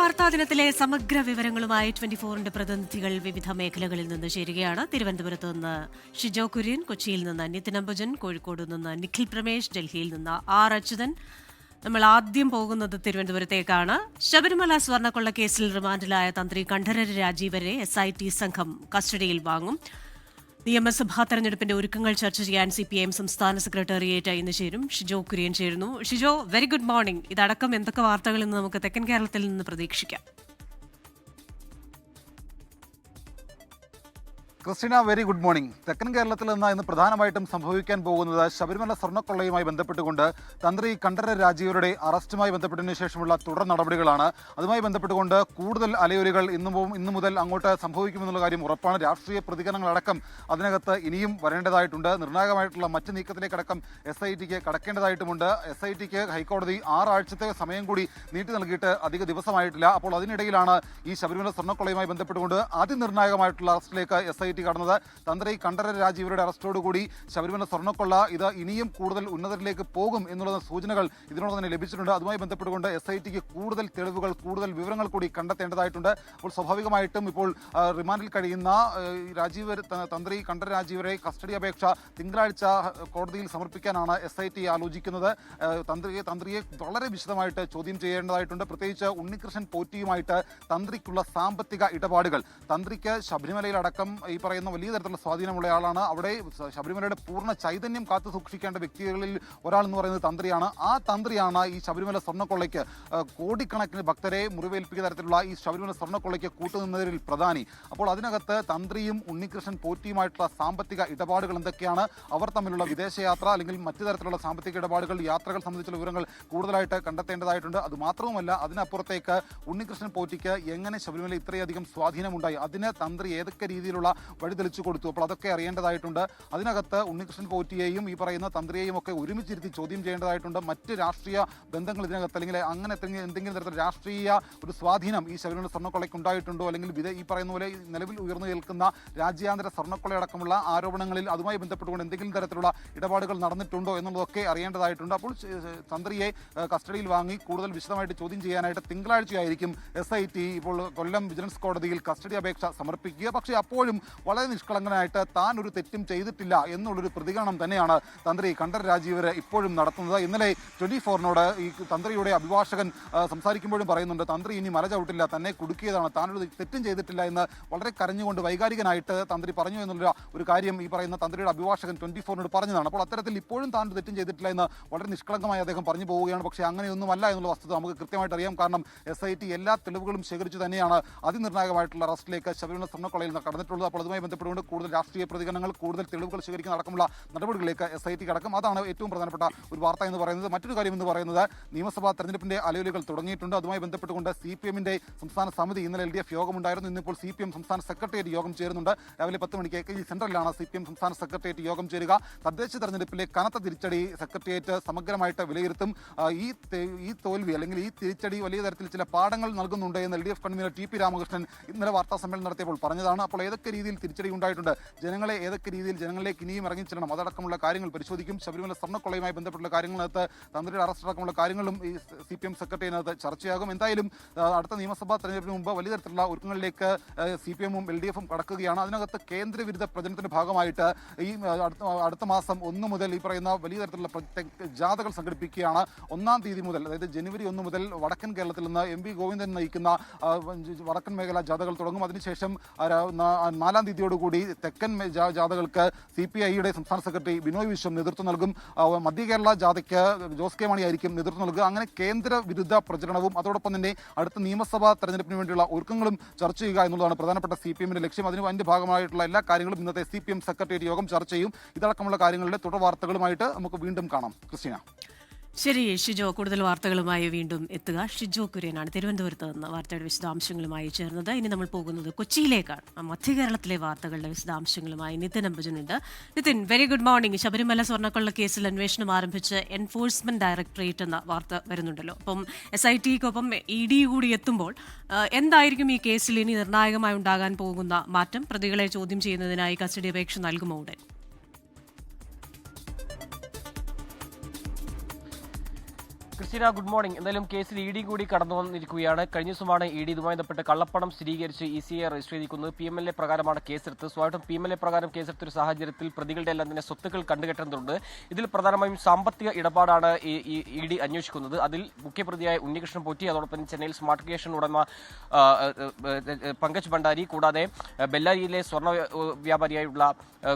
വാർത്താ ദിനത്തിലെ സമഗ്ര വിവരങ്ങളുമായി 24ന്റെ പ്രതിനിധികൾ വിവിധ മേഖലകളിൽ നിന്ന് ചേരുകയാണ്. തിരുവനന്തപുരത്ത് നിന്ന് ഷിജോ കുര്യൻ, കൊച്ചിയിൽ നിന്ന് നിതിൻ അംബുജൻ, കോഴിക്കോട് നിന്ന് നിഖിൽ പ്രമേഷ്, ഡൽഹിയിൽ നിന്ന് ആർ അച്യുതൻ. നമ്മൾ ആദ്യം പോകുന്നത് തിരുവനന്തപുരത്തേക്കാണ്. ശബരിമല സ്വർണ്ണക്കൊള്ള കേസിൽ റിമാൻഡിലായ തന്ത്രി കണ്ഠരര് രാജീവരെ SIT സംഘം കസ്റ്റഡിയിൽ വാങ്ങും. നിയമസഭാ തെരഞ്ഞെടുപ്പിന്റെ ഒരുക്കങ്ങൾ ചർച്ച ചെയ്യാൻ CPIM സംസ്ഥാന സെക്രട്ടേറിയറ്റ് ഇന്ന് ചേരും. ഷിജോ കുര്യൻ ചേരുന്നു. Shijo, very good morning. ഇതടക്കം എന്തൊക്കെ വാർത്തകൾ ഇന്ന് നമുക്ക് തെക്കൻ കേരളത്തിൽ നിന്ന് പ്രതീക്ഷിക്കാം? Christina, very good morning. തെക്കൻ കേരളത്തിൽ നിന്ന് ഇന്ന് പ്രധാനമായിട്ടും സംഭവിക്കാൻ പോകുന്നത് ശബരിമല സ്വർണ്ണക്കൊള്ളയുമായി ബന്ധപ്പെട്ടുകൊണ്ട് തന്ത്രി കണ്ഠരര് രാജീവരുടെ അറസ്റ്റുമായി ബന്ധപ്പെട്ടതിനു ശേഷമുള്ള തുടർ നടപടികളാണ്. അതുമായി ബന്ധപ്പെട്ടുകൊണ്ട് കൂടുതൽ അലയൊലികൾ ഇന്നു മുതൽ അങ്ങോട്ട് സംഭവിക്കുമെന്നുള്ള കാര്യം ഉറപ്പാണ്. രാഷ്ട്രീയ പ്രതികരണങ്ങളടക്കം അതിനകത്ത് ഇനിയും വരേണ്ടതായിട്ടുണ്ട്. നിർണായകമായിട്ടുള്ള മറ്റ് നീക്കത്തിലേക്കടക്കം SITക്ക് കടക്കേണ്ടതായിട്ടുമുണ്ട്. SITക്ക് ഹൈക്കോടതി 6 ആഴ്ചത്തെ സമയം കൂടി നീട്ടി നൽകിയിട്ട് അധിക ദിവസമായിട്ടില്ല. അപ്പോൾ അതിനിടയിലാണ് ഈ ശബരിമല സ്വർണ്ണക്കൊള്ളയുമായി ബന്ധപ്പെട്ടുകൊണ്ട് അതിനിർണായകമായിട്ടുള്ള അറസ്റ്റിലേക്ക് SIT കടന്നത്. തന്ത്രി കണ്ഠരര് രാജീവരുടെ അറസ്റ്റോടുകൂടി ശബരിമല സ്വർണ്ണക്കൊള്ള ഇത് ഇനിയും കൂടുതൽ ഉന്നതരിലേക്ക് പോകും എന്നുള്ള സൂചനകൾ ഇതിനോട് തന്നെ ലഭിച്ചിട്ടുണ്ട്. അതുമായി ബന്ധപ്പെട്ടുകൊണ്ട് SITക്ക് കൂടുതൽ തെളിവുകൾ, കൂടുതൽ വിവരങ്ങൾ കൂടി കണ്ടെത്തേണ്ടതായിട്ടുണ്ട്. അപ്പോൾ സ്വാഭാവികമായിട്ടും ഇപ്പോൾ റിമാൻഡിൽ കഴിയുന്ന തന്ത്രി കണ്ഠരര് രാജീവരെ കസ്റ്റഡി അപേക്ഷ തിങ്കളാഴ്ച കോടതിയിൽ സമർപ്പിക്കാനാണ് SIT ആലോചിക്കുന്നത്. തന്ത്രിയെ വളരെ വിശദമായിട്ട് ചോദ്യം ചെയ്യേണ്ടതായിട്ടുണ്ട്. പ്രത്യേകിച്ച് ഉണ്ണികൃഷ്ണൻ പോറ്റിയുമായിട്ട് തന്ത്രിക്കുള്ള സാമ്പത്തിക ഇടപാടുകൾ, തന്ത്രിക്ക് ശബരിമലയിലടക്കം ഈ പറയുന്ന വലിയ തരത്തിലുള്ള സ്വാധീനമുള്ള ആളാണ്. അവിടെ ശബരിമലയുടെ പൂർണ്ണ ചൈതന്യം കാത്തു സൂക്ഷിക്കേണ്ട വ്യക്തികളിൽ ഒരാൾ എന്ന് പറയുന്നത് തന്ത്രിയാണ്. ആ തന്ത്രിയാണ് ഈ ശബരിമല സ്വർണ്ണക്കൊള്ളയ്ക്ക് കോടിക്കണക്കിന് ഭക്തരെ മുറിവേൽപ്പിക്കുന്ന തരത്തിലുള്ള ഈ ശബരിമല സ്വർണ്ണക്കൊള്ളയ്ക്ക് കൂട്ടുനിന്നതിൽ പ്രധാനി. അപ്പോൾ അതിനകത്ത് തന്ത്രിയും ഉണ്ണികൃഷ്ണൻ പോറ്റിയുമായിട്ടുള്ള സാമ്പത്തിക ഇടപാടുകൾ എന്തൊക്കെയാണ്, അവർ തമ്മിലുള്ള വിദേശയാത്ര അല്ലെങ്കിൽ മറ്റു തരത്തിലുള്ള സാമ്പത്തിക ഇടപാടുകൾ, യാത്രകൾ സംബന്ധിച്ചുള്ള വിവരങ്ങൾ കൂടുതലായിട്ട് കണ്ടെത്തേണ്ടതായിട്ടുണ്ട്. അതുമാത്രവുമല്ല, അതിനപ്പുറത്തേക്ക് ഉണ്ണികൃഷ്ണൻ പോറ്റിക്ക് എങ്ങനെ ശബരിമല ഇത്രയധികം സ്വാധീനമുണ്ടായി, അതിന് തന്ത്രി ഏതൊക്കെ രീതിയിലുള്ള വഴി തെളിച്ചു കൊടുത്തു, അപ്പോൾ അതൊക്കെ അറിയേണ്ടതായിട്ടുണ്ട്. അതിനകത്ത് ഉണ്ണികൃഷ്ണൻ പോറ്റിയെയും ഈ പറയുന്ന തന്ത്രിയെയും ഒക്കെ ഒരുമിച്ചിരുത്തി ചോദ്യം ചെയ്യേണ്ടതായിട്ടുണ്ട്. മറ്റ് രാഷ്ട്രീയ ബന്ധങ്ങൾ ഇതിനകത്ത് അല്ലെങ്കിൽ അങ്ങനെ എന്തെങ്കിലും തരത്തിലുള്ള രാഷ്ട്രീയ ഒരു സ്വാധീനം ഈ ശബരിമല സ്വർണ്ണക്കൊള്ളയ്ക്ക് ഉണ്ടായിട്ടുണ്ടോ, അല്ലെങ്കിൽ ഈ പറയുന്ന പോലെ നിലവിൽ ഉയർന്നു നിൽക്കുന്ന രാജ്യാന്തര സ്വർണ്ണക്കൊള്ളയടക്കമുള്ള ആരോപണങ്ങളിൽ അതുമായി ബന്ധപ്പെട്ടുകൊണ്ട് എന്തെങ്കിലും തരത്തിലുള്ള ഇടപാടുകൾ നടന്നിട്ടുണ്ടോ എന്നുള്ളതൊക്കെ അറിയേണ്ടതായിട്ടുണ്ട്. അപ്പോൾ തന്ത്രിയെ കസ്റ്റഡിയിൽ വാങ്ങി കൂടുതൽ വിശദമായിട്ട് ചോദ്യം ചെയ്യാനായിട്ട് തിങ്കളാഴ്ചയായിരിക്കും SIT ഇപ്പോൾ കൊല്ലം വിജിലൻസ് കോടതിയിൽ കസ്റ്റഡി അപേക്ഷ സമർപ്പിക്കുക. പക്ഷേ അപ്പോഴും വളരെ നിഷ്കളങ്കനായിട്ട് താൻ ഒരു തെറ്റും ചെയ്തിട്ടില്ല എന്നുള്ളൊരു പ്രതികരണം തന്നെയാണ് തന്ത്രി കണ്ഠരര് രാജീവര് ഇപ്പോഴും നടത്തുന്നത്. ഇന്നലെ 24നോട് ഈ തന്ത്രിയുടെ അഭിഭാഷകൻ സംസാരിക്കുമ്പോഴും പറയുന്നുണ്ട്, തന്ത്രി ഇനി മല ചവിട്ടില്ല, തന്നെ കുടുക്കിയതാണ്, താനൊരു തെറ്റും ചെയ്തിട്ടില്ല എന്ന് വളരെ കരഞ്ഞുകൊണ്ട് വൈകാരികനായിട്ട് തന്ത്രി പറഞ്ഞു എന്നുള്ള ഒരു കാര്യം ഈ പറയുന്ന തന്ത്രിയുടെ അഭിഭാഷകൻ 24നോട് പറഞ്ഞതാണ്. അപ്പോൾ അത്തരത്തിൽ ഇപ്പോഴും താൻ തെറ്റും ചെയ്തിട്ടില്ല എന്ന് വളരെ നിഷ്കളങ്കമായി അദ്ദേഹം പറഞ്ഞു പോവുകയാണ്. പക്ഷേ അങ്ങനെയൊന്നുമല്ല എന്നുള്ള വസ്തുത നമുക്ക് കൃത്യമായിട്ട് അറിയാം. കാരണം SIT എല്ലാ തെളിവുകളും ശേഖരിച്ചു തന്നെയാണ് അതിനിർണായകമായിട്ടുള്ള അറസ്റ്റിലേക്ക് ശബരിമല സ്വർണ്ണക്കൊള്ളയിൽ നിന്ന് കടന്നിട്ടുള്ളത്. അപ്പോൾ അതുമായി ബന്ധപ്പെട്ടുകൊണ്ട് കൂടുതൽ രാഷ്ട്രീയ പ്രതികരണങ്ങൾ, കൂടുതൽ തെളിവുകൾ ശേഖരിക്കുന്ന അടക്കമുള്ള നടപടികളിലേക്ക് SIT കടക്കും. അതാണ് ഏറ്റവും പ്രധാനപ്പെട്ട ഒരു വാർത്ത എന്ന് പറയുന്നത്. മറ്റൊരു കാര്യം എന്ന് പറയുന്നത്, നിയമസഭാ തെരഞ്ഞെടുപ്പിന്റെ അലയൊലികൾ തുടങ്ങിയിട്ടുണ്ട്. അതുമായി ബന്ധപ്പെട്ടുകൊണ്ട് CPMന്റെ സംസ്ഥാന സമിതി ഇന്നലെ LDF യോഗമുണ്ടായിരുന്നു. ഇന്നിപ്പോൾ CPM സംസ്ഥാന സെക്രട്ടേറിയറ്റ് യോഗം ചേരുന്നുണ്ട്. രാവിലെ 10 മണിക്ക് AKG സെന്ററിലാണ് CPM സംസ്ഥാന സെക്രട്ടേറിയറ്റ് യോഗം ചേരുക. തദ്ദേശ തെരഞ്ഞെടുപ്പിലെ കനത്ത തിരിച്ചടി സെക്രട്ടേറിയറ്റ് സമഗ്രമായിട്ട് വിലയിരുത്തും. ഈ തോൽവി അല്ലെങ്കിൽ ഈ തിരിച്ചടി വലിയ തരത്തിൽ ചില പാഠങ്ങൾ നൽകുന്നുണ്ട് എന്ന് LDF കൺവീനർ TP രാമകൃഷ്ണൻ ഇന്നലെ വാർത്താ സമ്മേളനം നടത്തിയപ്പോൾ പറഞ്ഞതാണ്. അപ്പോൾ ഏതൊക്കെ രീതിയിൽ തിരിച്ചടി ഉണ്ടായിട്ടുണ്ട്, ഏതൊക്കെ രീതിയിൽ ജനങ്ങളിലേക്ക് ഇനിയും ഇറങ്ങിച്ചെല്ലണം, അതടക്കമുള്ള കാര്യങ്ങൾ പരിശോധിക്കും. ശബരിമല സ്വർണ്ണക്കൊള്ളയുമായി ബന്ധപ്പെട്ടുള്ള കാര്യങ്ങളിനകത്ത് തന്ത്രിയുടെ അറസ്റ്റ് അടക്കമുള്ള കാര്യങ്ങളും ഈ CPM സെക്രട്ടറിയതിനകത്ത് ചർച്ചയാകും. എന്തായാലും അടുത്ത നിയമസഭാ തെരഞ്ഞെടുപ്പിന് മുമ്പ് വലിയ തരത്തിലുള്ള ഒരുക്കങ്ങളിലേക്ക് CPMഉം LDFും കടക്കുകയാണ്. അതിനകത്ത് കേന്ദ്രവിരുദ്ധ പ്രചരണത്തിന്റെ ഭാഗമായിട്ട് ഈ അടുത്ത മാസം 1 മുതൽ ഈ പറയുന്ന വലിയ തരത്തിലുള്ള ജാഥകൾ സംഘടിപ്പിക്കുകയാണ്. 1-ാം തീയതി മുതൽ, അതായത് ജനുവരി 1 മുതൽ വടക്കൻ കേരളത്തിൽ നിന്ന് MV ഗോവിന്ദൻ നയിക്കുന്ന വടക്കൻ മേഖല ജാഥകൾ തുടങ്ങും. അതിനുശേഷം 4-ാം തീയതിയോടുകൂടി തെക്കൻ ജാഥകൾക്ക് CPIയുടെ സംസ്ഥാന സെക്രട്ടറി ബിനോയ് വിശ്വം നേതൃത്വം നൽകും. മധ്യ കേരള ജാഥയ്ക്ക് ജോസ് കെ മാണി ആയിരിക്കും നേതൃത്വം നൽകുക. അങ്ങനെ കേന്ദ്ര വിരുദ്ധ പ്രചരണവും അതോടൊപ്പം തന്നെ അടുത്ത നിയമസഭാ തെരഞ്ഞെടുപ്പിന് വേണ്ടിയുള്ള ഒരുക്കങ്ങളും ചർച്ച ചെയ്യുക എന്നുള്ളതാണ് പ്രധാനപ്പെട്ട CPMന്റെ ലക്ഷ്യം. അതിന്റെ ഭാഗമായിട്ടുള്ള എല്ലാ കാര്യങ്ങളും ഇന്നത്തെ CPM സെക്രട്ടേറിയറ്റ് യോഗം ചർച്ച ചെയ്യും. ഇതടക്കമുള്ള കാര്യങ്ങളുടെ തുടർ വാർത്തകളുമായിട്ട് നമുക്ക് വീണ്ടും കാണാം. ക്രിസ്റ്റീന. ശരി ഷിജോ, കൂടുതൽ വാർത്തകളുമായി വീണ്ടും എത്തുക. ഷിജോ കുര്യനാണ് തിരുവനന്തപുരത്ത് നിന്ന് വാർത്തയുടെ വിശദാംശങ്ങളുമായി ചേർന്നത്. ഇനി നമ്മൾ പോകുന്നത് കൊച്ചിയിലേക്കാണ്. മധ്യ കേരളത്തിലെ വാർത്തകളുടെ വിശദാംശങ്ങളുമായി നിതിൻ അംബുജനുണ്ട്. Nithin, very good morning. Sabarimala സ്വർണ്ണക്കൊള്ള കേസിൽ അന്വേഷണം ആരംഭിച്ച് എൻഫോഴ്സ്മെന്റ് ഡയറക്ടറേറ്റ് എന്ന വാർത്ത വരുന്നുണ്ടല്ലോ. അപ്പം SITക്കൊപ്പം ED കൂടി എത്തുമ്പോൾ എന്തായിരിക്കും ഈ കേസിൽ ഇനി നിർണായകമായി ഉണ്ടാകാൻ പോകുന്ന മാറ്റം? പ്രതികളെ ചോദ്യം ചെയ്യുന്നതിനായി കസ്റ്റഡി അപേക്ഷ നൽകുമോ ഉടൻ? Christina, good morning. എന്തായാലും കേസിൽ ഇ ഡി കൂടി കടന്നു വന്നിരിക്കുകയാണ്. കഴിഞ്ഞ ദിവസമാണ് ഇ ഡി ഇതുമായി ബന്ധപ്പെട്ട് കള്ളപ്പണം സ്ഥിരീകരിച്ച് ECI രജിസ്റ്റർ ചെയ്തിരിക്കുന്നത്. PMLA പ്രകാരമാണ് കേസെടുത്ത്. സ്വാഭാവികം PMLA പ്രകാരം കേസെടുത്ത ഒരു സാഹചര്യത്തിൽ പ്രതികളുടെ എല്ലാം തന്നെ സ്വത്തുക്കൾ കണ്ടുകെട്ടേണ്ടതുണ്ട്. ഇതിൽ പ്രധാനമായും സാമ്പത്തിക ഇടപാടാണ് ഇ ഡി അന്വേഷിക്കുന്നത്. അതിൽ മുഖ്യപ്രതിയായ ഉണ്ണികൃഷ്ണൻ പോറ്റി, അതോടൊപ്പം ചെന്നൈയിൽ സ്മാർട്ട് ക്രിയേഷൻ ഉടമ പങ്കജ് ഭണ്ഡാരി, കൂടാതെ ബെല്ലാരിയിലെ സ്വർണ്ണ വ്യാപാരിയായുള്ള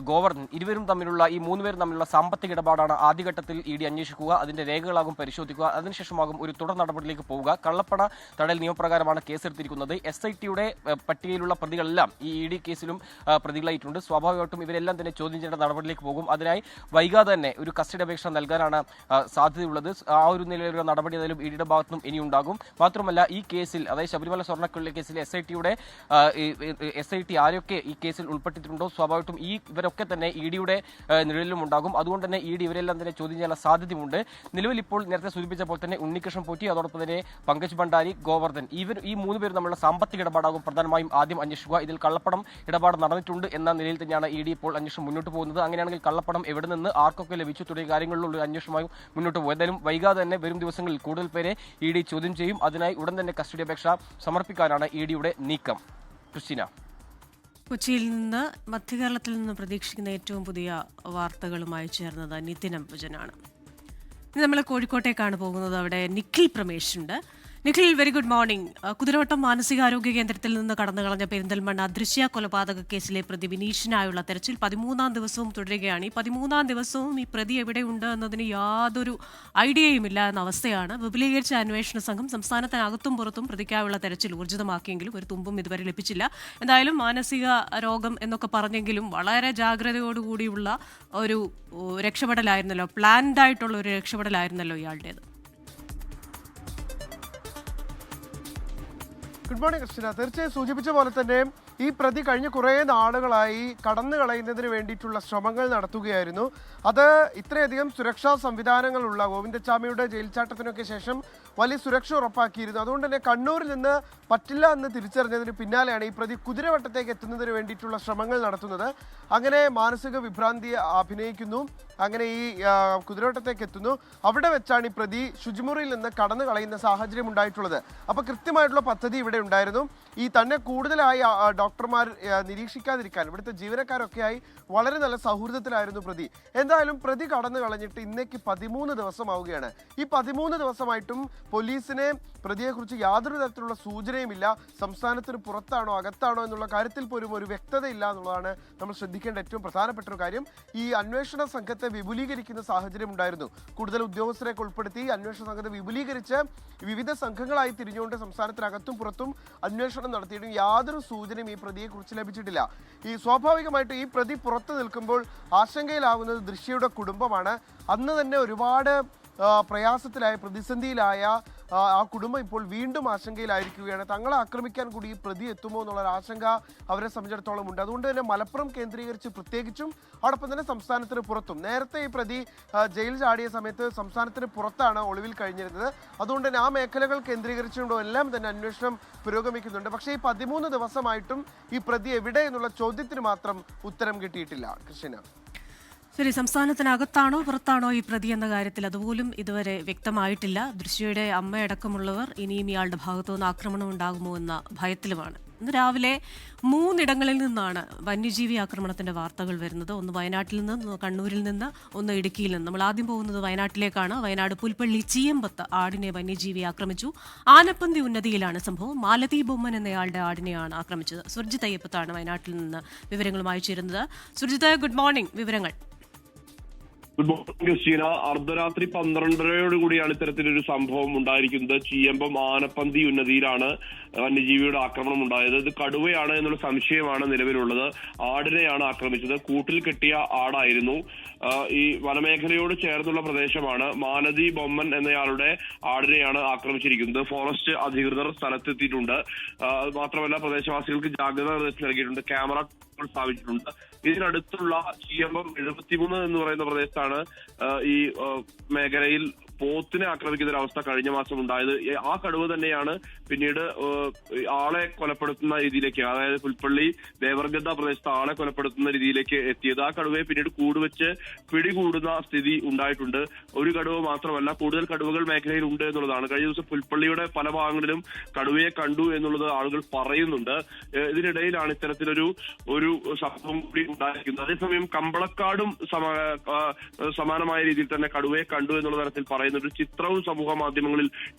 ഗോവർദ്ധൻ, ഇരുവരും തമ്മിലുള്ള ഈ 3 പേരും തമ്മിലുള്ള സാമ്പത്തിക ഇടപാടാണ് ആദ്യഘട്ടത്തിൽ ഇ ഡി അന്വേഷിക്കുക. അതിന്റെ രേഖകളാകും പരിശോധിക്കുക. അതിനുശേഷമാകും ഒരു തുടർ നടപടിയിലേക്ക് പോവുക. കള്ളപ്പണ തടയൽ നിയമപ്രകാരമാണ് കേസെടുത്തിരിക്കുന്നത്. SITയുടെ പട്ടികയിലുള്ള പ്രതികളെല്ലാം ഈ ഇ ഡി കേസിലും പ്രതികളായിട്ടുണ്ട്. സ്വാഭാവികമായിട്ടും ഇവരെല്ലാം തന്നെ ചോദ്യം ചെയ്യേണ്ട നടപടിയിലേക്ക് പോകും. അതിനായി വൈകാതെ തന്നെ ഒരു കസ്റ്റഡി അപേക്ഷ നൽകാനാണ് സാധ്യതയുള്ളത്. ആ ഒരു നിലയിലുള്ള നടപടി ഏതായാലും ഇ ഡിയുടെ ഭാഗത്തുനിന്നും ഇനി ഉണ്ടാകും. മാത്രമല്ല ഈ കേസിൽ, അതായത് ശബരിമല സ്വർണ്ണക്കൊള്ള കേസിൽ SIT ആരൊക്കെ ഈ കേസിൽ ഉൾപ്പെട്ടിട്ടുണ്ടോ സ്വാഭാവികമായിട്ടും ഇവരൊക്കെ തന്നെ ഇ ഡിയുടെ നിഴലിലും ഉണ്ടാകും. അതുകൊണ്ട് തന്നെ ഇ ഡി ഇവരെല്ലാം തന്നെ ചോദ്യം ചെയ്യാനുള്ള സാധ്യതയുണ്ട്. നിലവിൽ ഇപ്പോൾ നേരത്തെ സൂചിപ്പിച്ച പോലെ തന്നെ ഉണ്ണികൃഷ്ണൻ പോറ്റി, അതോടൊപ്പം തന്നെ പങ്കജ് ഭണ്ഡാരി, ഗോവർദ്ധൻ, ഈ 3 പേരും തമ്മിലുള്ള സാമ്പത്തിക ഇടപാടാകും പ്രധാനമായും ആദ്യം അന്വേഷിക്കുക. ഇതിൽ കള്ളപ്പണം ഇടപാട് നടന്നിട്ടുണ്ട് എന്ന നിലയിൽ തന്നെയാണ് ഇ ഡി ഇപ്പോൾ അന്വേഷണം മുന്നോട്ട് പോകുന്നത്. അങ്ങനെയാണെങ്കിൽ കള്ളപ്പണം എവിടെ നിന്ന് ആർക്കൊക്കെ ലഭിച്ചു തുടങ്ങിയ കാര്യങ്ങളിലുള്ള ഒരു അന്വേഷണമായി മുന്നോട്ട് പോകും. എന്തായാലും വൈകാതെ തന്നെ വരും ദിവസങ്ങളിൽ കൂടുതൽ പേരെ ഇ ഡി ചോദ്യം ചെയ്യും. അതിനായി ഉടൻ തന്നെ കസ്റ്റഡി അപേക്ഷ സമർപ്പിക്കാനാണ് ഇ ഡിയുടെ നീക്കം. ക്രിസ്റ്റീന, കൊച്ചിയിൽ നിന്ന് മധ്യകേരളത്തിൽ നിന്ന് പ്രതീക്ഷിക്കുന്ന ഏറ്റവും പുതിയ വാർത്തകളുമായി ചേർന്നത് നിതിൻ അംബുജനാണ്. ഇനി നമ്മൾ കോഴിക്കോട്ടേക്കാണ് പോകുന്നത്. അവിടെ നിഖിൽ പ്രമേഷ് ഉണ്ട്. Nikhil, very good morning. Kuthiravattam മാനസികാരോഗ്യ കേന്ദ്രത്തിൽ നിന്ന് കടന്നു കളഞ്ഞ പെരിന്തൽമണ്ണ ദൃശ്യ കൊലപാതക കേസിലെ പ്രതി വിനീഷിനായുള്ള തെരച്ചിൽ 13ാം ദിവസവും തുടരുകയാണ്. ഈ 13ാം ദിവസവും ഈ പ്രതി എവിടെയുണ്ട് എന്നതിന് യാതൊരു ഐഡിയയുമില്ല എന്ന അവസ്ഥയാണ്. വിപുലീകരിച്ച അന്വേഷണ സംഘം സംസ്ഥാനത്തിനകത്തും പുറത്തും പ്രതിക്കായുള്ള തെരച്ചിൽ ഊർജിതമാക്കിയെങ്കിലും ഒരു തുമ്പും ഇതുവരെ ലഭിച്ചില്ല. എന്തായാലും മാനസിക രോഗം എന്നൊക്കെ പറഞ്ഞെങ്കിലും വളരെ ജാഗ്രതയോടുകൂടിയുള്ള ഒരു രക്ഷപ്പെടലായിരുന്നല്ലോ, പ്ലാൻഡ് ആയിട്ടുള്ള ഒരു രക്ഷപ്പെടലായിരുന്നല്ലോ ഇയാളുടേത്. Good morning Christina. തീർച്ചയായും സൂചിപ്പിച്ച പോലെ തന്നെ ഈ പ്രതി കഴിഞ്ഞ കുറേ നാളുകളായി കടന്നു കളയുന്നതിന് വേണ്ടിയിട്ടുള്ള ശ്രമങ്ങൾ നടത്തുകയായിരുന്നു. അത് ഇത്രയധികം സുരക്ഷാ സംവിധാനങ്ങളുള്ള ഗോവിന്ദച്ചാമിയുടെ ജയിൽ ചാട്ടത്തിനൊക്കെ ശേഷം വലിയ സുരക്ഷ ഉറപ്പാക്കിയിരുന്നു. അതുകൊണ്ട് തന്നെ കണ്ണൂരിൽ നിന്ന് പറ്റില്ല എന്ന് തിരിച്ചറിഞ്ഞതിന് പിന്നാലെയാണ് ഈ പ്രതി കുതിരവട്ടത്തേക്ക് എത്തുന്നതിന് വേണ്ടിയിട്ടുള്ള ശ്രമങ്ങൾ നടത്തുന്നത്. അങ്ങനെ മാനസിക വിഭ്രാന്തി അഭിനയിക്കുന്നു. അങ്ങനെ ഈ കുതിരവട്ടത്തേക്ക് എത്തുന്നു. അവിടെ വെച്ചാണ് ഈ പ്രതി ശുചിമുറിയിൽ നിന്ന് കടന്നു കളയുന്ന സാഹചര്യം ഉണ്ടായിട്ടുള്ളത്. അപ്പോൾ കൃത്യമായിട്ടുള്ള പദ്ധതി ഇവിടെ ഉണ്ടായിരുന്നു. ഈ തന്നെ കൂടുതലായി ഡോക്ടർമാർ നിരീക്ഷിക്കാതിരിക്കാൻ ഇവിടുത്തെ ജീവനക്കാരൊക്കെയായി വളരെ നല്ല സൗഹൃദത്തിലായിരുന്നു പ്രതി. എന്തായാലും പ്രതി കടന്നു കളഞ്ഞിട്ട് ഇന്നേക്ക് 13 ദിവസമാവുകയാണ്. ഈ 13 ദിവസമായിട്ടും പോലീസിനെ പ്രതിയെക്കുറിച്ച് യാതൊരു തരത്തിലുള്ള സൂചനയുമില്ല. സംസ്ഥാനത്തിന് പുറത്താണോ അകത്താണോ എന്നുള്ള കാര്യത്തിൽ പോലും ഒരു വ്യക്തതയില്ല എന്നുള്ളതാണ് നമ്മൾ ശ്രദ്ധിക്കേണ്ട ഏറ്റവും പ്രധാനപ്പെട്ട ഒരു കാര്യം. ഈ അന്വേഷണ സംഘത്തെ വിപുലീകരിക്കുന്ന സാഹചര്യം ഉണ്ടായിരുന്നു. കൂടുതൽ ഉദ്യോഗസ്ഥരെയൊക്കെ ഉൾപ്പെടുത്തി അന്വേഷണ സംഘത്തെ വിപുലീകരിച്ച് വിവിധ സംഘങ്ങളായി തിരിഞ്ഞുകൊണ്ട് സംസ്ഥാനത്തിനകത്തും പുറത്തും അന്വേഷണം നടത്തിയിട്ടും യാതൊരു സൂചനയും ഈ പ്രതിയെക്കുറിച്ച് ലഭിച്ചിട്ടില്ല. ഈ സ്വാഭാവികമായിട്ടും ഈ പ്രതി പുറത്തു നിൽക്കുമ്പോൾ ആശങ്കയിലാവുന്നത് ദൃശ്യയുടെ കുടുംബമാണ്. അന്ന് തന്നെ ഒരുപാട് പ്രയാസത്തിലായ പ്രതിസന്ധിയിലായ ആ കുടുംബം ഇപ്പോൾ വീണ്ടും ആശങ്കയിലായിരിക്കുകയാണ്. തങ്ങളെ ആക്രമിക്കാൻ കൂടി ഈ പ്രതി എത്തുമോ എന്നുള്ളൊരു ആശങ്ക അവരെ സംബന്ധിച്ചിടത്തോളം ഉണ്ട്. അതുകൊണ്ട് തന്നെ മലപ്പുറം കേന്ദ്രീകരിച്ച് പ്രത്യേകിച്ചും അതോടൊപ്പം തന്നെ സംസ്ഥാനത്തിന് പുറത്തും, നേരത്തെ ഈ പ്രതി ജയിൽ ചാടിയ സമയത്ത് സംസ്ഥാനത്തിന് പുറത്താണ് ഒളിവിൽ കഴിഞ്ഞിരുന്നത്. അതുകൊണ്ട് തന്നെ ആ മേഖലകൾ കേന്ദ്രീകരിച്ചുകൊണ്ടോ എല്ലാം തന്നെ അന്വേഷണം പുരോഗമിക്കുന്നുണ്ട്. പക്ഷേ ഈ 13 ദിവസമായിട്ടും ഈ പ്രതി എവിടെ എന്നുള്ള ചോദ്യത്തിന് മാത്രം ഉത്തരം കിട്ടിയിട്ടില്ല. കൃഷ്ണ, ശരി, സംസ്ഥാനത്തിനകത്താണോ പുറത്താണോ ഈ പ്രതി എന്ന കാര്യത്തിൽ അതുപോലും ഇതുവരെ വ്യക്തമായിട്ടില്ല. ദൃശ്യയുടെ അമ്മയടക്കമുള്ളവർ ഇനിയും ഇയാളുടെ ഭാഗത്തുനിന്ന് ആക്രമണം ഉണ്ടാകുമോ എന്ന ഭയത്തിലുമാണ്. ഇന്ന് രാവിലെ 3 ഇടങ്ങളിൽ നിന്നാണ് വന്യജീവി ആക്രമണത്തിന്റെ വാർത്തകൾ വരുന്നത്. ഒന്ന് വയനാട്ടിൽ നിന്ന്, കണ്ണൂരിൽ നിന്ന്, ഒന്ന് ഇടുക്കിയിൽ നിന്ന്. നമ്മൾ ആദ്യം പോകുന്നത് വയനാട്ടിലേക്കാണ്. വയനാട് പുൽപ്പള്ളി ചീയമ്പത്ത് ആടിനെ വന്യജീവി ആക്രമിച്ചു. ആനപ്പന്തി ഉന്നതിയിലാണ് സംഭവം. മാലതി ബൊമ്മൻ എന്നയാളുടെ ആടിനെയാണ് ആക്രമിച്ചത്. സുർജിത് അയ്യപ്പത്താണ് വയനാട്ടിൽ നിന്ന് വിവരങ്ങളുമായി ചേരുന്നത്. Surjith, good morning. വിവരങ്ങൾ. Good morning Christina. അർദ്ധരാത്രി 12:30യോടുകൂടിയാണ് ഇത്തരത്തിലൊരു സംഭവം ഉണ്ടായിരിക്കുന്നത്. ചീയമ്പം ആനപ്പന്തി ഉന്നതിയിലാണ് വന്യജീവിയുടെ ആക്രമണം ഉണ്ടായത്. ഇത് കടുവയാണ് എന്നുള്ള സംശയമാണ് നിലവിലുള്ളത്. ആടിനെയാണ് ആക്രമിച്ചത്. കൂട്ടിൽ കെട്ടിയ ആടായിരുന്നു. ഈ വനമേഖലയോട് ചേർന്നുള്ള പ്രദേശമാണ്. മാലതി ബൊമ്മൻ എന്നയാളുടെ ആടിനെയാണ് ആക്രമിച്ചിരിക്കുന്നത്. ഫോറസ്റ്റ് അധികൃതർ സ്ഥലത്തെത്തിയിട്ടുണ്ട്. മാത്രമല്ല പ്രദേശവാസികൾക്ക് ജാഗ്രതാ നിർദ്ദേശം നൽകിയിട്ടുണ്ട്. ക്യാമറ സ്ഥാപിച്ചിട്ടുണ്ട്. ഇതിനടുത്തുള്ള ചീയമ്പം 73 എന്ന് പറയുന്ന പ്രദേശത്താണ് ഈ മേഖലയിൽ പോത്തിനെ ആക്രമിക്കുന്ന ഒരു അവസ്ഥ കഴിഞ്ഞ മാസം ഉണ്ടായത്. ആ കടുവ തന്നെയാണ് പിന്നീട് ആളെ കൊലപ്പെടുത്തുന്ന രീതിയിലേക്ക്, അതായത് പുൽപ്പള്ളി ദേവർഗദ്ദ പ്രദേശത്ത് ആളെ കൊലപ്പെടുത്തുന്ന രീതിയിലേക്ക് എത്തിയത്. ആ കടുവയെ പിന്നീട് കൂടുവെച്ച് പിടികൂടുന്ന സ്ഥിതി ഉണ്ടായിട്ടുണ്ട്. ഒരു കടുവ മാത്രമല്ല, കൂടുതൽ കടുവകൾ മേഖലയിൽ ഉണ്ട് എന്നുള്ളതാണ്. കഴിഞ്ഞ ദിവസം പുൽപ്പള്ളിയുടെ പല ഭാഗങ്ങളിലും കടുവയെ കണ്ടു എന്നുള്ളത് ആളുകൾ പറയുന്നുണ്ട്. ഇതിനിടയിലാണ് ഇത്തരത്തിലൊരു സംഭവം കൂടി ഉണ്ടായിരിക്കുന്നത്. അതേസമയം കമ്പളക്കാടും സമാനമായ രീതിയിൽ തന്നെ കടുവയെ കണ്ടു എന്നുള്ള തരത്തിൽ പറയുന്ന ഒരു ചിത്രവും സമൂഹ മാധ്യമങ്ങളിൽ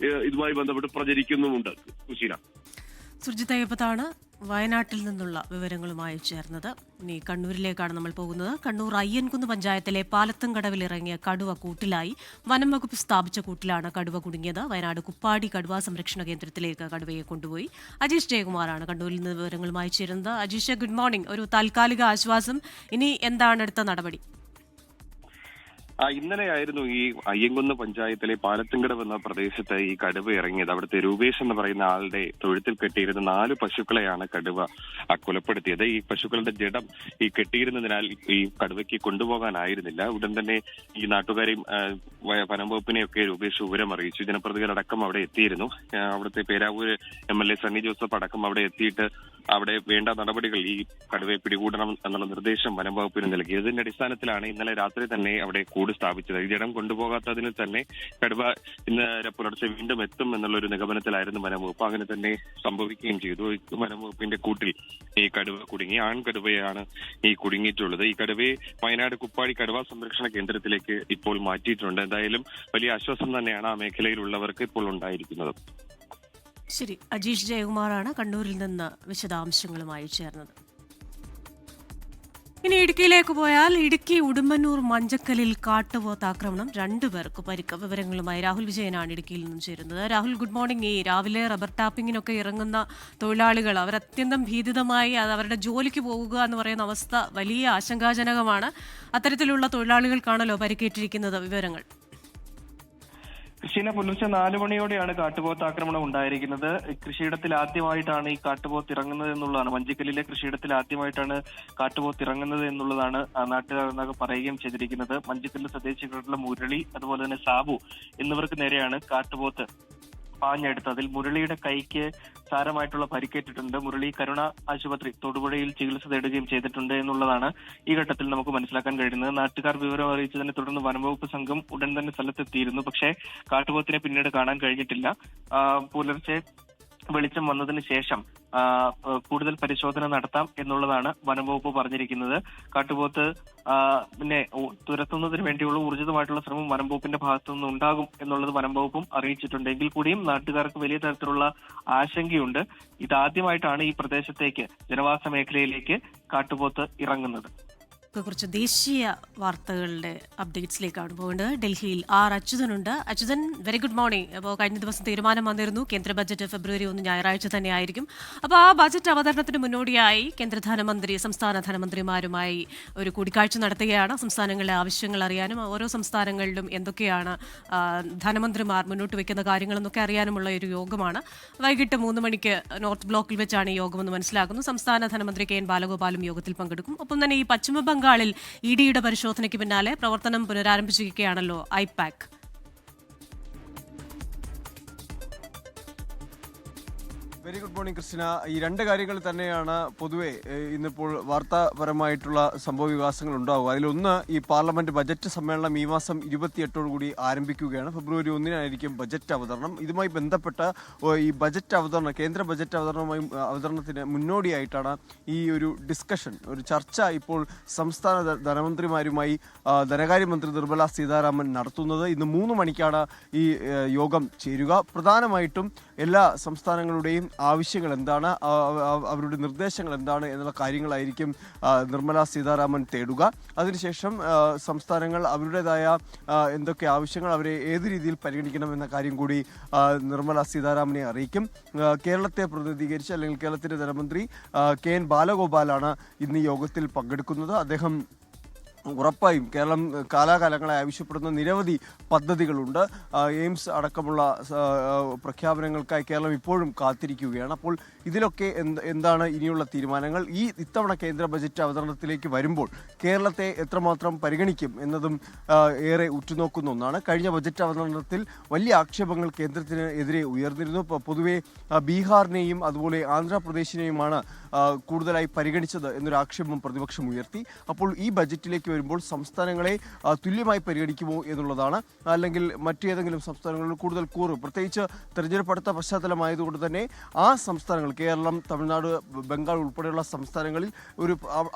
ഇതുമായി ബന്ധപ്പെട്ട് പ്രചരിക്കുന്നുമുണ്ട്. സുശീല. സുർജിത് അയ്യപ്പത്താണ് വയനാട്ടിൽ നിന്നുള്ള വിവരങ്ങളുമായി ചേർന്നത്. ഇനി കണ്ണൂരിലേക്കാണ് നമ്മൾ പോകുന്നത്. കണ്ണൂർ അയ്യൻകുന്ന് പഞ്ചായത്തിലെ പാലത്തുംകടവിൽ ഇറങ്ങിയ കടുവ കൂട്ടിലായി. വനം വകുപ്പ് സ്ഥാപിച്ച കൂട്ടിലാണ് കടുവ കുടുങ്ങിയത്. വയനാട് കുപ്പാടി കടുവാ സംരക്ഷണ കേന്ദ്രത്തിലേക്ക് കടുവയെ കൊണ്ടുപോയി. അജീഷ് ജയകുമാറാണ് കണ്ണൂരിൽ നിന്ന് വിവരങ്ങളുമായി ചേരുന്നത്. Ajeesh, good morning. ഒരു താൽക്കാലിക ആശ്വാസം. ഇനി എന്താണ് അടുത്ത നടപടി? ഇന്നലെയായിരുന്നു ഈ അയ്യങ്കുന്ന് പഞ്ചായത്തിലെ പാലത്തുംകടവ് എന്ന പ്രദേശത്ത് ഈ കടുവ ഇറങ്ങിയത്. അവിടുത്തെ രൂപേഷ് എന്ന് പറയുന്ന ആളുടെ തൊഴുത്തിൽ കെട്ടിയിരുന്ന 4 പശുക്കളെയാണ് കടുവ കൊലപ്പെടുത്തിയത്. ഈ പശുക്കളുടെ ജഡം ഈ കെട്ടിയിരുന്നതിനാൽ ഈ കടുവയ്ക്ക് കൊണ്ടുപോകാനായിരുന്നില്ല. ഉടൻ തന്നെ ഈ നാട്ടുകാരെയും വനംവകുപ്പിനെയൊക്കെ രൂപേഷ് വിവരം അറിയിച്ചു. ജനപ്രതിനിധികളടക്കം അവിടെ എത്തിയിരുന്നു. അവിടുത്തെ പേരാവൂര് MLA സണ്ണി ജോസഫ് അടക്കം അവിടെ എത്തിയിട്ട് അവിടെ വേണ്ട നടപടികൾ, ഈ കടുവയെ പിടികൂടണം എന്നുള്ള നിർദ്ദേശം വനംവകുപ്പിന് നൽകി. ഇതിന്റെ അടിസ്ഥാനത്തിലാണ് ഇന്നലെ രാത്രി തന്നെ അവിടെ കൂട് സ്ഥാപിച്ചത്. ഈ ജഡം കൊണ്ടുപോകാത്തതിന് തന്നെ കടുവ ഇന്ന് പുലർച്ചെ വീണ്ടും എത്തും എന്നുള്ളൊരു നിഗമനത്തിലായിരുന്നു വനംവകുപ്പ്. അങ്ങനെ തന്നെ സംഭവിക്കുകയും ചെയ്തു. വനംവകുപ്പിന്റെ കൂട്ടിൽ ഈ കടുവ കുടുങ്ങി. ആൺകടുവയാണ് ഈ കുടുങ്ങിയിട്ടുള്ളത്. ഈ കടുവയെ വയനാട് കുപ്പാടി കടുവാ സംരക്ഷണ കേന്ദ്രത്തിലേക്ക് ഇപ്പോൾ മാറ്റിയിട്ടുണ്ട്. എന്തായാലും വലിയ ആശ്വാസം തന്നെയാണ് ആ മേഖലയിലുള്ളവർക്ക് ഇപ്പോൾ ഉണ്ടായിരിക്കുന്നത്. ശരി, അജീഷ് ജയകുമാറാണ് കണ്ണൂരിൽ നിന്ന് വിശദാംശങ്ങളുമായി ചേർന്നത്. ഇനി ഇടുക്കിയിലേക്ക് പോയാൽ ഇടുക്കി ഉടുമ്പന്നൂർ മഞ്ചക്കലിൽ കാട്ടുപോത്ത് ആക്രമണം, 2 പേർക്ക് പരിക്ക്. വിവരങ്ങളുമായി രാഹുൽ വിജയനാണ് ഇടുക്കിയിൽ നിന്നും ചേരുന്നത്. Rahul, good morning. ഈ രാവിലെ റബ്ബർ ടാപ്പിങ്ങിനൊക്കെ ഇറങ്ങുന്ന തൊഴിലാളികൾ അവർ അത്യന്തം ഭീതിതമായി അവരുടെ ജോലിക്ക് പോകുക എന്ന് പറയുന്ന അവസ്ഥ വലിയ ആശങ്കാജനകമാണ്. അത്തരത്തിലുള്ള തൊഴിലാളികൾക്കാണല്ലോ പരിക്കേറ്റിരിക്കുന്നത്. വിവരങ്ങൾ. കൃഷിനെ പുലർച്ചെ 4 മണിയോടെയാണ് കാട്ടുപോത്ത് ആക്രമണം ഉണ്ടായിരിക്കുന്നത്. കൃഷിയിടത്തിൽ ആദ്യമായിട്ടാണ് ഈ കാട്ടുപോത്ത് ഇറങ്ങുന്നത് എന്നുള്ളതാണ്. മഞ്ചക്കലിലെ കൃഷിയിടത്തിൽ ആദ്യമായിട്ടാണ് കാട്ടുപോത്ത് ഇറങ്ങുന്നത് എന്നുള്ളതാണ് നാട്ടുകാർ എന്നൊക്കെ പറയുകയും ചെയ്തിരിക്കുന്നത്. മഞ്ചക്കല്ല് സ്വദേശികളുടെ മുരളി, അതുപോലെ തന്നെ സാബു എന്നിവർക്ക് നേരെയാണ് കാട്ടുപോത്ത് പാഞ്ഞെടുത്തത്. അതിൽ മുരളിയുടെ കൈക്ക് സാരമായിട്ടുള്ള പരിക്കേറ്റിട്ടുണ്ട്. മുരളി കരുണ ആശുപത്രി തൊടുപുഴയിൽ ചികിത്സ തേടുകയും ചെയ്തിട്ടുണ്ട് എന്നുള്ളതാണ് ഈ ഘട്ടത്തിൽ നമുക്ക് മനസ്സിലാക്കാൻ കഴിയുന്നത്. നാട്ടുകാർ വിവരം അറിയിച്ചതിനെ തുടർന്ന് വനംവകുപ്പ് സംഘം ഉടൻ തന്നെ സ്ഥലത്തെത്തിയിരുന്നു. പക്ഷേ കാട്ടുപോത്തിനെ പിന്നീട് കാണാൻ കഴിഞ്ഞിട്ടില്ല. പുലർച്ചെ വെളിച്ചം വന്നതിന് ശേഷം കൂടുതൽ പരിശോധന നടത്താം എന്നുള്ളതാണ് വനംവകുപ്പ് പറഞ്ഞിരിക്കുന്നത്. കാട്ടുപോത്ത് പിന്നെ തുരത്തുന്നതിന് വേണ്ടിയുള്ള ഊർജിതമായിട്ടുള്ള ശ്രമം വനംവകുപ്പിന്റെ ഭാഗത്തുനിന്ന് ഉണ്ടാകും എന്നുള്ളത് വനംവകുപ്പും അറിയിച്ചിട്ടുണ്ട്. എങ്കിൽ കൂടിയും നാട്ടുകാർക്ക് വലിയ തരത്തിലുള്ള ആശങ്കയുണ്ട്. ഇതാദ്യമായിട്ടാണ് ഈ പ്രദേശത്തേക്ക്, ജനവാസ മേഖലയിലേക്ക് കാട്ടുപോത്ത് ഇറങ്ങുന്നത്. കുറച്ച് ദേശീയ വാർത്തകളുടെ അപ്ഡേറ്റ്സിലേക്കാണ് പോകേണ്ടത്. ഡൽഹിയിൽ അച്യുതനുണ്ട്. Achuthan, very good morning. അപ്പോൾ കഴിഞ്ഞ ദിവസം തീരുമാനം വന്നിരുന്നു, കേന്ദ്ര ബജറ്റ് ഫെബ്രുവരി 1 ഞായറാഴ്ച തന്നെ ആയിരിക്കും. അപ്പോൾ ആ ബജറ്റ് അവതരണത്തിന് മുന്നോടിയായി കേന്ദ്ര ധനമന്ത്രി സംസ്ഥാന ധനമന്ത്രിമാരുമായി ഒരു കൂടിക്കാഴ്ച നടത്തുകയാണ്. സംസ്ഥാനങ്ങളുടെ ആവശ്യങ്ങൾ അറിയാനും ഓരോ സംസ്ഥാനങ്ങളിലും എന്തൊക്കെയാണ് ധനമന്ത്രിമാർ മുന്നോട്ട് വയ്ക്കുന്ന കാര്യങ്ങളെന്നൊക്കെ അറിയാനുമുള്ള ഒരു യോഗമാണ്. വൈകിട്ട് 3 മണിക്ക് നോർത്ത് ബ്ലോക്കിൽ വെച്ചാണ് ഈ യോഗമെന്ന് മനസ്സിലാക്കുന്നു. സംസ്ഥാന ധനമന്ത്രി KN ബാലഗോപാലും യോഗത്തിൽ പങ്കെടുക്കും. ഒപ്പം തന്നെ ഈ പശ്ചിമ ബംഗാളിൽ EDയുടെ പരിശോധനയ്ക്ക് പിന്നാലെ പ്രവർത്തനം പുനരാരംഭിച്ചിരിക്കുകയാണല്ലോ IPAC. Very good morning Christina. ഈ 2 കാര്യങ്ങൾ തന്നെയാണ് പൊതുവെ ഇന്നിപ്പോൾ വാർത്താപരമായിട്ടുള്ള സംഭവ വികാസങ്ങൾ ഉണ്ടാവുക. അതിലൊന്ന്, ഈ പാർലമെന്റ് ബജറ്റ് സമ്മേളനം ഈ മാസം 28 ആരംഭിക്കുകയാണ്. ഫെബ്രുവരി 1 ബജറ്റ് അവതരണം. ഇതുമായി ബന്ധപ്പെട്ട ഈ ബജറ്റ് അവതരണം, കേന്ദ്ര ബജറ്റ് അവതരണത്തിന് മുന്നോടിയായിട്ടാണ് ഈ ഒരു ഡിസ്കഷൻ, ഒരു ചർച്ച ഇപ്പോൾ സംസ്ഥാന ധനമന്ത്രിമാരുമായി ധനകാര്യമന്ത്രി നിർമ്മല സീതാരാമൻ നടത്തുന്നത്. ഇന്ന് 3 മണിക്കാണ് ഈ യോഗം ചേരുക. പ്രധാനമായിട്ടും എല്ലാ സംസ്ഥാനങ്ങളുടെയും ആവശ്യങ്ങൾ എന്താണ്, അവരുടെ നിർദ്ദേശങ്ങൾ എന്താണ് എന്നുള്ള കാര്യങ്ങളായിരിക്കും നിർമ്മല സീതാരാമൻ തേടുക. അതിനുശേഷം സംസ്ഥാനങ്ങൾ അവരുടേതായ എന്തൊക്കെ ആവശ്യങ്ങൾ, അവരെ ഏത് രീതിയിൽ പരിഗണിക്കണം എന്ന കാര്യം കൂടി നിർമ്മല സീതാരാമനെ അറിയിക്കും. കേരളത്തെ പ്രതിനിധീകരിച്ച്, അല്ലെങ്കിൽ കേരളത്തിൻ്റെ ധനമന്ത്രി KN ബാലഗോപാലാണ് ഇന്ന് യോഗത്തിൽ പങ്കെടുക്കുന്നത്. അദ്ദേഹം ഉറപ്പായും കേരളം കാലാകാലങ്ങളായി ആവശ്യപ്പെടുന്ന നിരവധി പദ്ധതികളുണ്ട്. എയിംസ് അടക്കമുള്ള പ്രഖ്യാപനങ്ങൾക്കായി കേരളം ഇപ്പോഴും കാത്തിരിക്കുകയാണ്. അപ്പോൾ ഇതിലൊക്കെ എന്താണ് ഇനിയുള്ള തീരുമാനങ്ങൾ? ഇത്തവണ കേന്ദ്ര ബജറ്റ് അവതരണത്തിലേക്ക് വരുമ്പോൾ കേരളത്തെ എത്രമാത്രം പരിഗണിക്കും എന്നതും ഏറെ ഉറ്റുനോക്കുന്ന ഒന്നാണ്. കഴിഞ്ഞ ബജറ്റ് അവതരണത്തിൽ വലിയ ആക്ഷേപങ്ങൾ കേന്ദ്രത്തിന് എതിരെ ഉയർന്നിരുന്നു. പൊതുവെ ബീഹാറിനെയും അതുപോലെ ആന്ധ്രാപ്രദേശിനെയുമാണ് കൂടുതലായി പരിഗണിച്ചത് എന്നൊരു ആക്ഷേപം പ്രതിപക്ഷം ഉയർത്തി. അപ്പോൾ ഈ ബജറ്റിലേക്ക് വരുമ്പോൾ സംസ്ഥാനങ്ങളെ തുല്യമായി പരിഗണിക്കുമോ എന്നുള്ളതാണ്. അല്ലെങ്കിൽ മറ്റേതെങ്കിലും സംസ്ഥാനങ്ങളിൽ കൂടുതൽ കൂറ്, പ്രത്യേകിച്ച് തെരഞ്ഞെടുപ്പ് അടുത്ത പശ്ചാത്തലമായതുകൊണ്ട് തന്നെ ആ സംസ്ഥാനങ്ങൾ കേരളം, തമിഴ്നാട്, ബംഗാൾ ഉൾപ്പെടെയുള്ള സംസ്ഥാനങ്ങളിൽ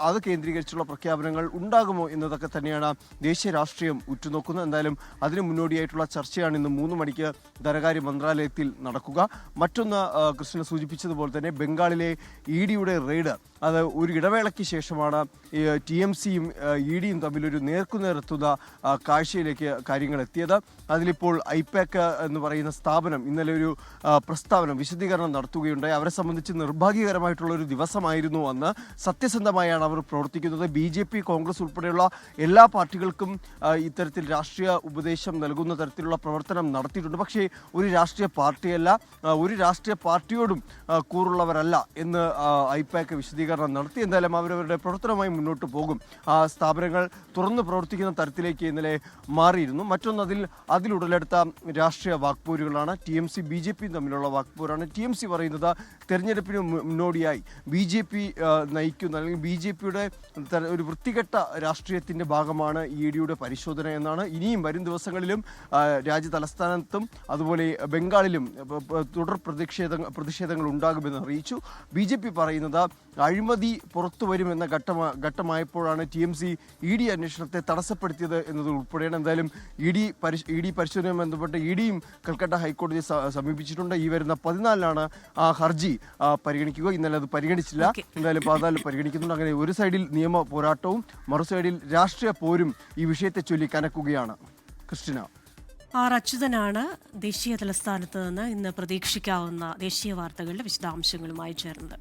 അത് കേന്ദ്രീകരിച്ചുള്ള പ്രഖ്യാപനങ്ങൾ ഉണ്ടാകുമോ എന്നതൊക്കെ തന്നെയാണ് ദേശീയ രാഷ്ട്രീയം ഉറ്റുനോക്കുന്നത്. എന്തായാലും അതിന് മുന്നോടിയായിട്ടുള്ള ചർച്ചയാണ് ഇന്ന് 3 മണിക്ക് ധനകാര്യ മന്ത്രാലയത്തിൽ നടക്കുക. മറ്റൊന്ന് കൃഷ്ണ സൂചിപ്പിച്ചതുപോലെ തന്നെ ബംഗാളിലെ ഇഡിയുടെ റെയ്ഡ്, അത് ഒരു ഇടവേളയ്ക്ക് ശേഷമാണ് TMCയും EDയും തമ്മിലൊരു നേർക്കുനേരെത്തുന്ന കാഴ്ചയിലേക്ക് കാര്യങ്ങൾ എത്തിയത്. അതിലിപ്പോൾ ഐപാക് എന്ന് പറയുന്ന സ്ഥാപനം ഇന്നലെ ഒരു വിശദീകരണം നടത്തുകയുണ്ടായി. അവരെ സംബന്ധിച്ച് നിർഭാഗ്യകരമായിട്ടുള്ള ഒരു ദിവസമായിരുന്നു അന്ന്. സത്യസന്ധമായാണ് അവർ പ്രവർത്തിക്കുന്നത്. BJP, കോൺഗ്രസ് ഉൾപ്പെടെയുള്ള എല്ലാ പാർട്ടികൾക്കും ഇത്തരത്തിൽ രാഷ്ട്രീയ ഉപദേശം നൽകുന്ന തരത്തിലുള്ള പ്രവർത്തനം നടത്തിയിട്ടുണ്ട്. പക്ഷേ ഒരു രാഷ്ട്രീയ പാർട്ടിയല്ല, ഒരു രാഷ്ട്രീയ പാർട്ടിയോടും കൂറുള്ളവരല്ല എന്ന് ഐപാക് വിശദീകരണം നടത്തി. എന്തായാലും അവരവരുടെ പ്രവർത്തനവുമായി മുന്നോട്ട് പോകും. സ്ഥാപനങ്ങൾ തുറന്നു പ്രവർത്തിക്കുന്ന തരത്തിലേക്ക് ഇന്നലെ മാറിയിരുന്നു. മറ്റൊന്ന് അതിലുടലെടുത്ത രാഷ്ട്രീയ വാക്പോരുകളാണ്. TMC BJP തമ്മിലുള്ള വാക്പോരാണ്. TMC പറയുന്നത് തെരഞ്ഞെടുപ്പിന് മുന്നോടിയായി BJP നയിക്കുന്ന അല്ലെങ്കിൽ BJPയുടെ ഒരു വൃത്തികെട്ട രാഷ്ട്രീയത്തിൻ്റെ ഭാഗമാണ് EDയുടെ പരിശോധന എന്നാണ്. ഇനിയും വരും ദിവസങ്ങളിലും രാജ്യ തലസ്ഥാനത്തും അതുപോലെ ബംഗാളിലും തുടർ പ്രതിഷേധങ്ങൾ ഉണ്ടാകുമെന്ന് അറിയിച്ചു. BJP പറയുന്നത് അഴിമതി പുറത്തു വരുമെന്ന ഘട്ടമായപ്പോഴാണ് TMC ED അന്വേഷണത്തെ തടസ്സപ്പെടുത്തിയത് എന്നത് ഉൾപ്പെടെയാണ്. എന്തായാലും ED പരിശോധനയുമായി ബന്ധപ്പെട്ട് EDയും കൽക്കട്ട ഹൈക്കോടതിയെ സമീപിച്ചിട്ടുണ്ട്. ഈ വരുന്ന 14-നാണ് ആ ഹർജി പരിഗണിക്കുക. ഇന്നലെ അത് പരിഗണിച്ചില്ല. എന്തായാലും 14 പരിഗണിക്കുന്നുണ്ട്. അങ്ങനെ ഒരു സൈഡിൽ നിയമ പോരാട്ടവും മറു സൈഡിൽ രാഷ്ട്രീയ പോരും ഈ വിഷയത്തെ ചൊല്ലി കനക്കുകയാണ്. ക്രിസ്റ്റിന. ആർ അച്യുതനാണ് ദേശീയ തലസ്ഥാനത്ത് നിന്ന് ഇന്ന് പ്രതീക്ഷിക്കാവുന്ന ദേശീയ വാർത്തകളുടെ വിശദാംശങ്ങളുമായി ചേർന്നത്.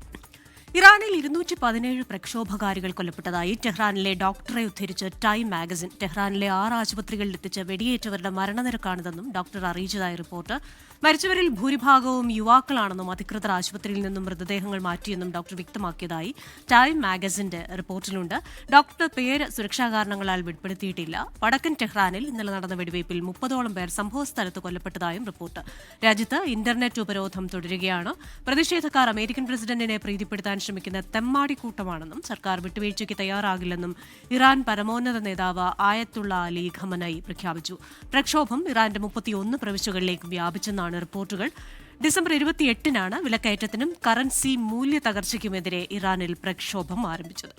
ഇറാനിൽ 217 പ്രക്ഷോഭകാരികൾ കൊല്ലപ്പെട്ടതായി ടെഹ്റാനിലെ ഡോക്ടറെ ഉദ്ധരിച്ച് ടൈം മാഗസിൻ. ടെഹ്റാനിലെ 6 ആശുപത്രികളിൽ എത്തിച്ച വെടിയേറ്റവരുടെ മരണനിരക്കാണിതെന്നും ഡോക്ടർ അറിയിച്ചതായി റിപ്പോർട്ട്. മരിച്ചവരിൽ ഭൂരിഭാഗവും യുവാക്കളാണെന്നും അധികൃതർ ആശുപത്രിയിൽ നിന്നും മൃതദേഹങ്ങൾ മാറ്റിയെന്നും ഡോക്ടർ വ്യക്തമാക്കിയതായി ടൈം മാഗസിന്റെ റിപ്പോർട്ടിലുണ്ട്. ഡോക്ടറുടെ പേര് സുരക്ഷാ കാരണങ്ങളാൽ വെളിപ്പെടുത്തിയിട്ടില്ല. വടക്കൻ ടെഹ്റാനിൽ ഇന്നലെ നടന്ന വെടിവയ്പിൽ 30ഓളം പേർ സംഭവസ്ഥലത്ത് കൊല്ലപ്പെട്ടതായും റിപ്പോർട്ട്. രാജ്യത്ത് ഇന്റർനെറ്റ് ഉപരോധം തുടരുകയാണ്. പ്രതിഷേധക്കാർ അമേരിക്കൻ പ്രസിഡന്റിനെ പ്രീതിപ്പെടുത്താൻ ശ്രമിക്കുന്ന തെമ്മാടിക്കൂട്ടമാണെന്നും സർക്കാർ വിട്ടുവീഴ്ചയ്ക്ക് തയ്യാറാകില്ലെന്നും ഇറാൻ പരമോന്നത നേതാവ് ആയത്തുള്ള അലി ഖമനയി പ്രഖ്യാപിച്ചു. പ്രക്ഷോഭം ഇറാന്റെ 31 പ്രവിശ്യകളിലേക്ക് വ്യാപിച്ചെന്നാണ് റിപ്പോർട്ടുകൾ. ഡിസംബർ 28-നാണ് വിലക്കയറ്റത്തിനും കറൻസി മൂല്യ തകർച്ചയ്ക്കുമെതിരെ ഇറാനിൽ പ്രക്ഷോഭം ആരംഭിച്ചത്.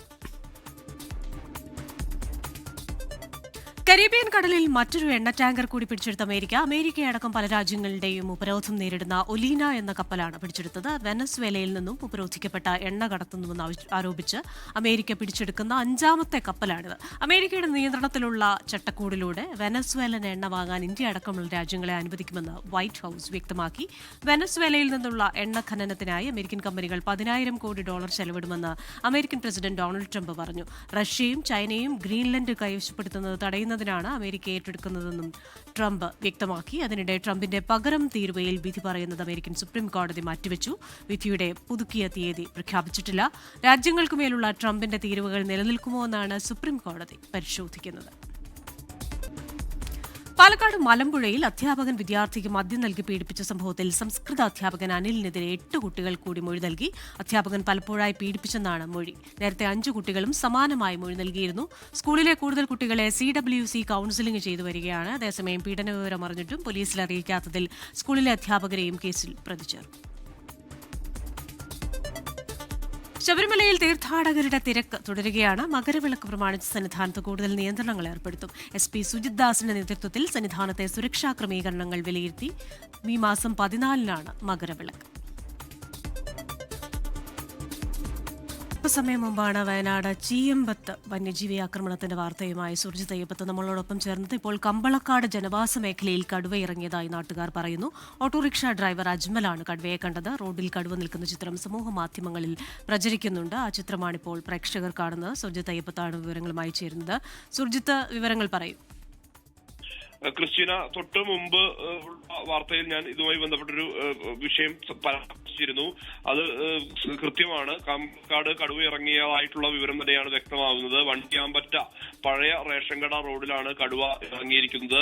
കരീബിയൻ കടലിൽ മറ്റൊരു എണ്ണ ടാങ്കർ കൂടി പിടിച്ചെടുത്ത അമേരിക്കയടക്കം പല രാജ്യങ്ങളുടെയും ഉപരോധം നേരിടുന്ന ഒലീന എന്ന കപ്പലാണ് പിടിച്ചെടുത്തത്. വെനസ്വേലയിൽ നിന്നും ഉപരോധിക്കപ്പെട്ട എണ്ണ കടത്തുന്നുവെന്ന് ആരോപിച്ച് അമേരിക്ക പിടിച്ചെടുക്കുന്ന 5ാമത്തെ കപ്പലാണിത്. അമേരിക്കയുടെ നിയന്ത്രണത്തിലുള്ള ചട്ടക്കൂടിലൂടെ വെനസ്വേലൻ എണ്ണ വാങ്ങാൻ ഇന്ത്യ അടക്കമുള്ള രാജ്യങ്ങളെ അനുവദിക്കുമെന്ന് വൈറ്റ് ഹൌസ് വ്യക്തമാക്കി. വെനസ്വേലയിൽ നിന്നുള്ള എണ്ണ ഖനനത്തിനായി അമേരിക്കൻ കമ്പനികൾ $10,000 കോടി ചെലവിടുമെന്ന് അമേരിക്കൻ പ്രസിഡന്റ് ഡൊണാൾഡ് ട്രംപ് പറഞ്ഞു. റഷ്യയും ചൈനയും ഗ്രീൻലൻഡ് കൈവശപ്പെടുത്തുന്നത് തടയുന്നതിനാണ് അമേരിക്ക ഏറ്റെടുക്കുന്നതെന്നും ട്രംപ് വ്യക്തമാക്കി. അതിനിടെ ട്രംപിന്റെ പകരം തീരുവയിൽ വിധി പറയുന്നത് അമേരിക്കൻ സുപ്രീം കോടതി മാറ്റിവെച്ചു. വിധിയുടെ പുതുക്കിയ തീയതി പ്രഖ്യാപിച്ചിട്ടില്ല. രാജ്യങ്ങൾക്കുമേലുള്ള ട്രംപിന്റെ തീരുവകൾ നിലനിൽക്കുമോ എന്നാണ് സുപ്രീം കോടതി പരിശോധിക്കുന്നത്. പാലക്കാട് മലമ്പുഴയിൽ അധ്യാപകൻ വിദ്യാർത്ഥിക്ക് മദ്യം നൽകി പീഡിപ്പിച്ച സംഭവത്തിൽ സംസ്കൃത അധ്യാപകൻ അനിലിനെതിരെ 8 കുട്ടികൾ കൂടി മൊഴി നൽകി. അധ്യാപകൻ പലപ്പോഴായി പീഡിപ്പിച്ചെന്നാണ് മൊഴി. നേരത്തെ 5 കുട്ടികളും സമാനമായി മൊഴി നൽകിയിരുന്നു. സ്കൂളിലെ കൂടുതൽ കുട്ടികളെ CWC കൌൺസിലിംഗ് ചെയ്തു വരികയാണ്. അതേസമയം പീഡന വിവരം അറിഞ്ഞിട്ടും പോലീസിൽ അറിയിക്കാത്തതിൽ സ്കൂളിലെ അധ്യാപകരെയും കേസിൽ പ്രതി ചേർത്തു. ശബരിമലയിൽ തീർത്ഥാടകരുടെ തിരക്ക് തുടരുകയാണ്. മകരവിളക്ക് പ്രമാണിച്ച് സന്നിധാനത്ത് കൂടുതൽ നിയന്ത്രണങ്ങൾ ഏർപ്പെടുത്തും. SP സുജിത് ദാസിന്റെ നേതൃത്വത്തിൽ സന്നിധാനത്തെ സുരക്ഷാ ക്രമീകരണങ്ങൾ വിലയിരുത്തി. ഈ മാസം 14-നാണ് മകരവിളക്ക്. അല്പസമയം മുമ്പാണ് വയനാട് ചീയമ്പത്ത് വന്യജീവി ആക്രമണത്തിന്റെ വാർത്തയുമായി സുർജിത് അയ്യപ്പത്ത് നമ്മളോടൊപ്പം ചേർന്നത്. ഇപ്പോൾ കമ്പളക്കാട് ജനവാസ മേഖലയിൽ കടുവ ഇറങ്ങിയതായി നാട്ടുകാർ പറയുന്നു. ഓട്ടോറിക്ഷ ഡ്രൈവർ അജ്മലാണ് കടുവയെ കണ്ടത്. റോഡിൽ കടുവ നിൽക്കുന്ന ചിത്രം സമൂഹ മാധ്യമങ്ങളിൽ പ്രചരിക്കുന്നുണ്ട്. ആ ചിത്രമാണിപ്പോൾ പ്രേക്ഷകർ കാണുന്നത്. സുർജിത് അയ്യപ്പത്താണ് വിവരങ്ങളുമായി ചേരുന്നത്. സുർജിത്ത്, വിവരങ്ങൾ പറയൂ. ക്രിസ്റ്റീന, തൊട്ട് മുമ്പ് വാർത്തയിൽ ഞാൻ ഇതുമായി ബന്ധപ്പെട്ടൊരു വിഷയം പരാമർശിച്ചിരുന്നു. അത് കൃത്യമാണ്. കമ്പളക്കാട് കടുവ ഇറങ്ങിയതായിട്ടുള്ള വിവരം തന്നെയാണ് വ്യക്തമാകുന്നത്. വണ്ടിയാമ്പറ്റ പഴയ റേഷൻ കട റോഡിലാണ് കടുവ ഇറങ്ങിയിരിക്കുന്നത്.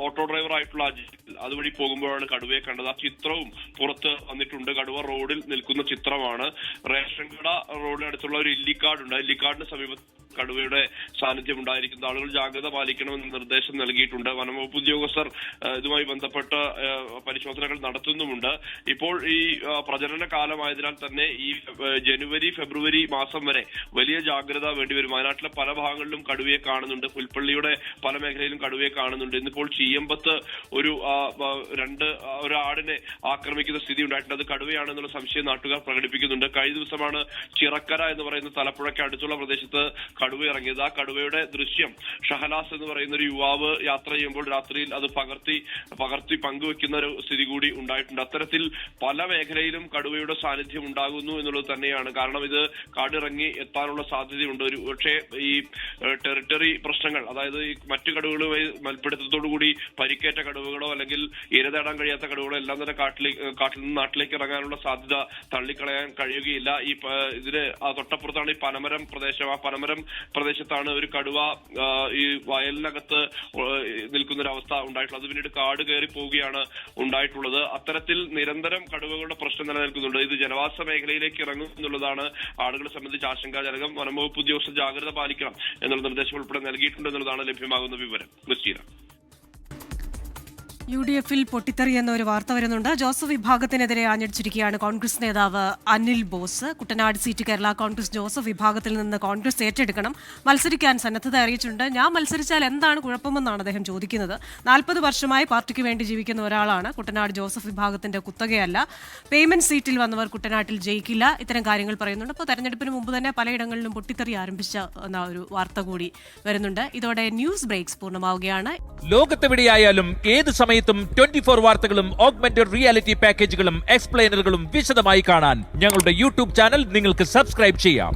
ഓട്ടോ ഡ്രൈവർ ആയിട്ടുള്ള അജിത് അതുവഴി പോകുമ്പോഴാണ് കടുവയെ കണ്ടത്. ആ ചിത്രവും പുറത്ത് വന്നിട്ടുണ്ട്. കടുവ റോഡിൽ നിൽക്കുന്ന ചിത്രമാണ്. റേഷൻ കട റോഡിനടുത്തുള്ള ഒരു ഇല്ലിക്കാടുണ്ട്. ഇല്ലിക്കാടിന് സമീപത്ത് കടുവയുടെ സാന്നിധ്യം ഉണ്ടായിരിക്കുന്നത്. ആളുകൾ ജാഗ്രത പാലിക്കണമെന്ന് നിർദ്ദേശം നൽകിയിട്ടുണ്ട്. വനംവകുപ്പ് ഉദ്യോഗസ്ഥർ ഇതുമായി ബന്ധപ്പെട്ട പരിശോധനകൾ നടത്തുന്നുമുണ്ട്. ഇപ്പോൾ ഈ പ്രജനന കാലമായതിനാൽ തന്നെ ഈ ജനുവരി ഫെബ്രുവരി മാസം വരെ വലിയ ജാഗ്രത വേണ്ടിവരും. വയനാട്ടിലെ പല ഭാഗങ്ങളിലും കടുവയെ കാണുന്നുണ്ട്. പുൽപ്പള്ളിയുടെ പല മേഖലയിലും കടുവയെ കാണുന്നുണ്ട്. ഇന്നിപ്പോൾ ചീയമ്പത്ത് ഒരു ആടിനെ ആക്രമിക്കുന്ന സ്ഥിതി ഉണ്ടായിട്ടുണ്ട്. അത് കടുവയാണെന്നുള്ള സംശയം നാട്ടുകാർ പ്രകടിപ്പിക്കുന്നുണ്ട്. കഴിഞ്ഞ ദിവസമാണ് ചിറക്കര എന്ന് പറയുന്ന തലപ്പുഴയ്ക്ക് അടുത്തുള്ള പ്രദേശത്ത് കടുവ ഇറങ്ങിയത്. ആ കടുവയുടെ ദൃശ്യം ഷഹനാസ് എന്ന് പറയുന്ന ഒരു യുവാവ് യാത്ര ചെയ്യുമ്പോൾ രാത്രിയിൽ അത് പകർത്തി പങ്കുവെക്കുന്ന ഒരു സ്ഥിതി കൂടി ഉണ്ടായിട്ടുണ്ട്. അത്തരത്തിൽ പല മേഖലയിലും കടുവയുടെ സാന്നിധ്യം ഉണ്ടാകുന്നു എന്നുള്ളത് തന്നെയാണ്. കാരണം ഇത് കാടിറങ്ങി എത്താനുള്ള സാധ്യതയുണ്ട്. ഒരു പക്ഷേ ഈ ടെറിട്ടറി പ്രശ്നങ്ങൾ, അതായത് ഈ മറ്റു കടുവകളുമായി മൽപ്പിടുത്തത്തോടുകൂടി പരിക്കേറ്റ കടുവകളോ അല്ലെങ്കിൽ ഇര തേടാൻ കഴിയാത്ത കടുവകളോ എല്ലാം തന്നെ കാട്ടിൽ നിന്ന് നാട്ടിലേക്ക് ഇറങ്ങാനുള്ള സാധ്യത തള്ളിക്കളയാൻ കഴിയുകയില്ല. ഇതിന് തൊട്ടപ്പുറത്താണ് ഈ പനമരം പ്രദേശം. ആ പനമരം പ്രദേശത്താണ് ഒരു കടുവ ഈ വയലിനകത്ത് നിൽക്കുന്നൊരവസ്ഥ ഉണ്ടായിട്ടുള്ളത്. അത് പിന്നീട് കാട് കയറി പോവുകയാണ് ഉണ്ടായിട്ടുള്ളത്. അത്തരത്തിൽ നിരന്തരം കടുവകളുടെ പ്രശ്നം നിലനിൽക്കുന്നുണ്ട്. ഇത് ജനവാസ മേഖലയിലേക്ക് ഇറങ്ങും എന്നുള്ളതാണ് ആളുകളെ സംബന്ധിച്ച് ആശങ്കാജനകം. വനംവകുപ്പ് ഉദ്യോഗസ്ഥർ ജാഗ്രത പാലിക്കണം എന്നുള്ള നിർദ്ദേശം ഉൾപ്പെടെ നൽകിയിട്ടുണ്ട് എന്നുള്ളതാണ് ലഭ്യമാകുന്ന വിവരം. ക്രിസ്റ്റീന, UDF-ൽ പൊട്ടിത്തെറി എന്ന ഒരു വാർത്ത വരുന്നുണ്ട്. ജോസഫ് വിഭാഗത്തിനെതിരെ ആഞ്ഞടിച്ചിരിക്കുകയാണ് കോൺഗ്രസ് നേതാവ് Anil boss. Kuttanad seat Kerala Congress Joseph വിഭാഗത്തിൽ നിന്ന് കോൺഗ്രസ് ഏറ്റെടുക്കണം, മത്സരിക്കാൻ സന്നദ്ധത അറിയിച്ചിട്ടുണ്ട്. ഞാൻ മത്സരിച്ചാൽ എന്താണ് കുഴപ്പമെന്നാണ് അദ്ദേഹം ചോദിക്കുന്നത്. 40 വർഷമായി പാർട്ടിക്ക് വേണ്ടി ജീവിക്കുന്ന ഒരാളാണ്. കുട്ടനാട് ജോസഫ് വിഭാഗത്തിന്റെ കുത്തകയല്ല. പേയ്മെന്റ് സീറ്റിൽ വന്നവർ കുട്ടനാട്ടിൽ ജയിക്കില്ല. ഇത്തരം കാര്യങ്ങൾ പറയുന്നുണ്ട്. അപ്പോൾ തെരഞ്ഞെടുപ്പിന് മുമ്പ് തന്നെ പലയിടങ്ങളിലും പൊട്ടിത്തെറി ആരംഭിച്ച എന്ന ഒരു വാർത്ത കൂടി വരുന്നുണ്ട്. ഇതോടെ ന്യൂസ് ബ്രേക്സ് പൂർണ്ണമാവുകയാണ്. ലോകത്തെവിടെയായാലും ഏത് സമയത്തും 24 വാർത്തകളും ഓഗ്മെന്റഡ് റിയാലിറ്റി പാക്കേജുകളും എക്സ്പ്ലെയിനറുകളും വിശദമായി കാണാൻ ഞങ്ങളുടെ യൂട്യൂബ് ചാനൽ നിങ്ങൾക്ക് സബ്സ്ക്രൈബ് ചെയ്യാം.